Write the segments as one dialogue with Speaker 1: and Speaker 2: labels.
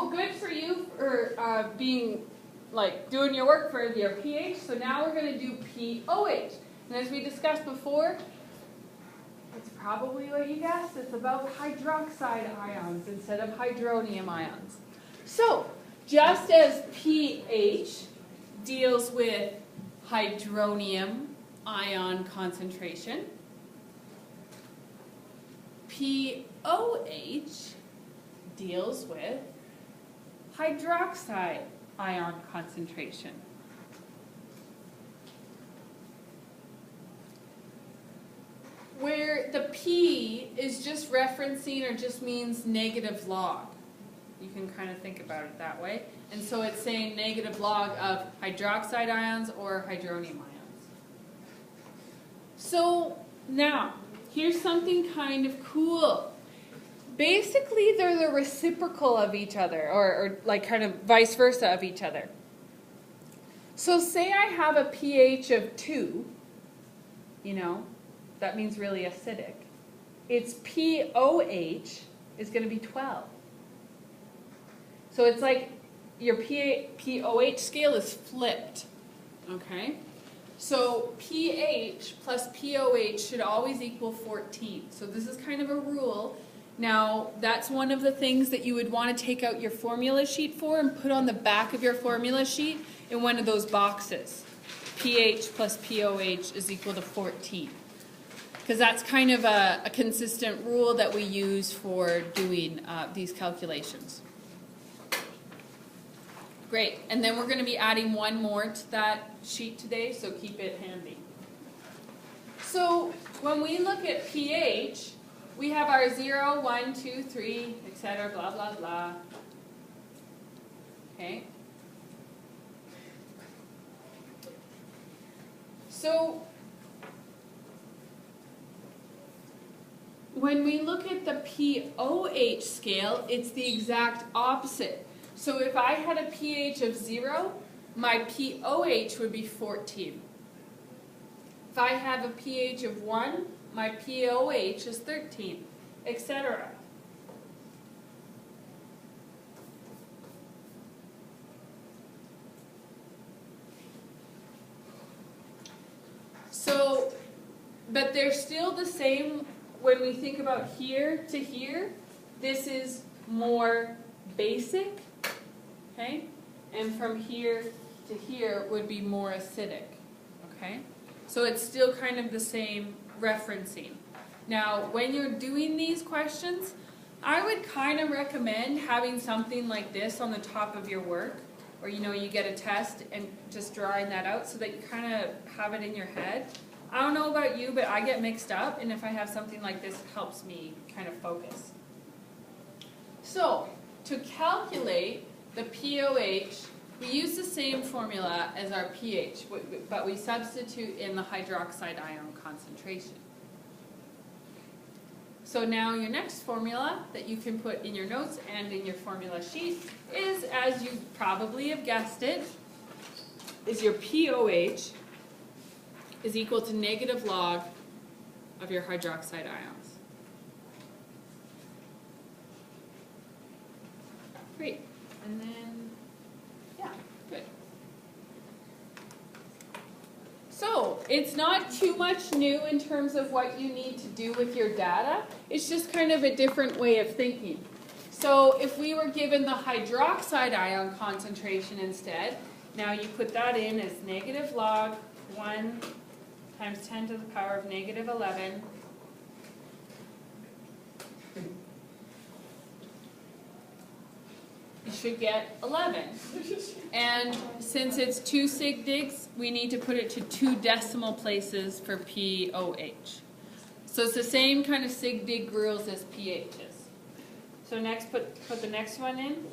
Speaker 1: So good for you for doing your work for your pH. So now we're going to do pOH. And as we discussed before, it's probably what you guessed. It's about hydroxide ions instead of hydronium ions. So just as pH deals with hydronium ion concentration, pOH deals with hydroxide ion concentration. Where the P is just referencing or just means negative log. You can kind of think about it that way. And so it's saying negative log of hydroxide ions or hydronium ions. So now, here's something kind of cool. Basically, they're the reciprocal of each other, or like kind of vice versa of each other. So say I have a pH of 2, that means really acidic. Its pOH is going to be 12. So it's like your pOH scale is flipped, okay? So pH plus pOH should always equal 14. So this is kind of a rule. Now, that's one of the things that you would want to take out your formula sheet for and put on the back of your formula sheet in one of those boxes. pH plus pOH is equal to 14. Because that's kind of a consistent rule that we use for doing these calculations. Great. And then we're going to be adding one more to that sheet today, so keep it handy. So when we look at pH, we have our 0, 1, 2, 3, etc., blah, blah, blah. Okay? So when we look at the pOH scale, it's the exact opposite. So if I had a pH of 0, my pOH would be 14. If I have a pH of 1, my pOH is 13, etc. So, but they're still the same when we think about here to here. This is more basic, okay? And from here to here would be more acidic, okay? So it's still kind of the same referencing. Now, when you're doing these questions, I would kind of recommend having something like this on the top of your work, or you get a test and just drawing that out so that you kind of have it in your head. I don't know about you, but I get mixed up, and if I have something like this, it helps me kind of focus. So, to calculate the pOH, we use the same formula as our pH, but we substitute in the hydroxide ion concentration. So now your next formula that you can put in your notes and in your formula sheet is, as you probably have guessed it, is your pOH is equal to negative log of your hydroxide ions. Great. And then, yeah, good. So, it's not too much new in terms of what you need to do with your data. It's just kind of a different way of thinking. So, if we were given the hydroxide ion concentration instead, now you put that in as negative log 1 times 10 to the power of negative 11 you should get 11. And since it's 2 sig digs, we need to put it to 2 decimal places for pOH. So it's the same kind of sig dig rules as pH is. So next, put the next one in.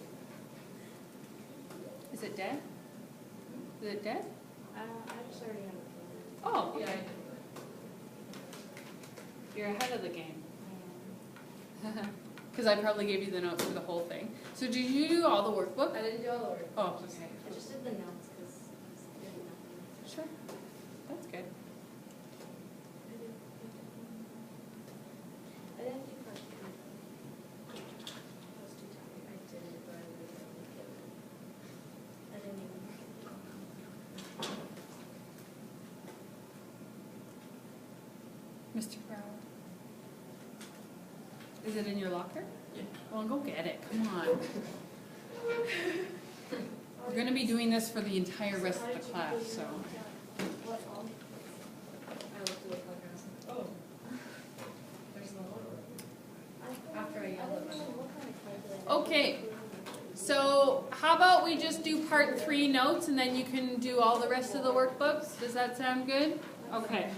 Speaker 1: Is it dead? Is it dead?
Speaker 2: I just already have it.
Speaker 1: Oh, okay. You're ahead of the game. Because I probably gave you the notes for the whole thing. So did you do all the workbook?
Speaker 2: I didn't do all the work.
Speaker 1: Oh, okay.
Speaker 2: I just did the notes because I did nothing.
Speaker 1: Sure. That's good.
Speaker 2: I didn't do part 2. I was too tired. I did it, but I
Speaker 1: Mr. Brower? Is it in your locker?
Speaker 3: Yeah.
Speaker 1: Well, go get it, come on. We're gonna be doing this for the entire rest of the class, so.
Speaker 2: What all?
Speaker 4: I looked at the podcast. Oh. There's no logo. After I yelled at them.
Speaker 1: Okay, so how about we just do part 3 notes and then you can do all the rest of the workbooks? Does that sound good? Okay.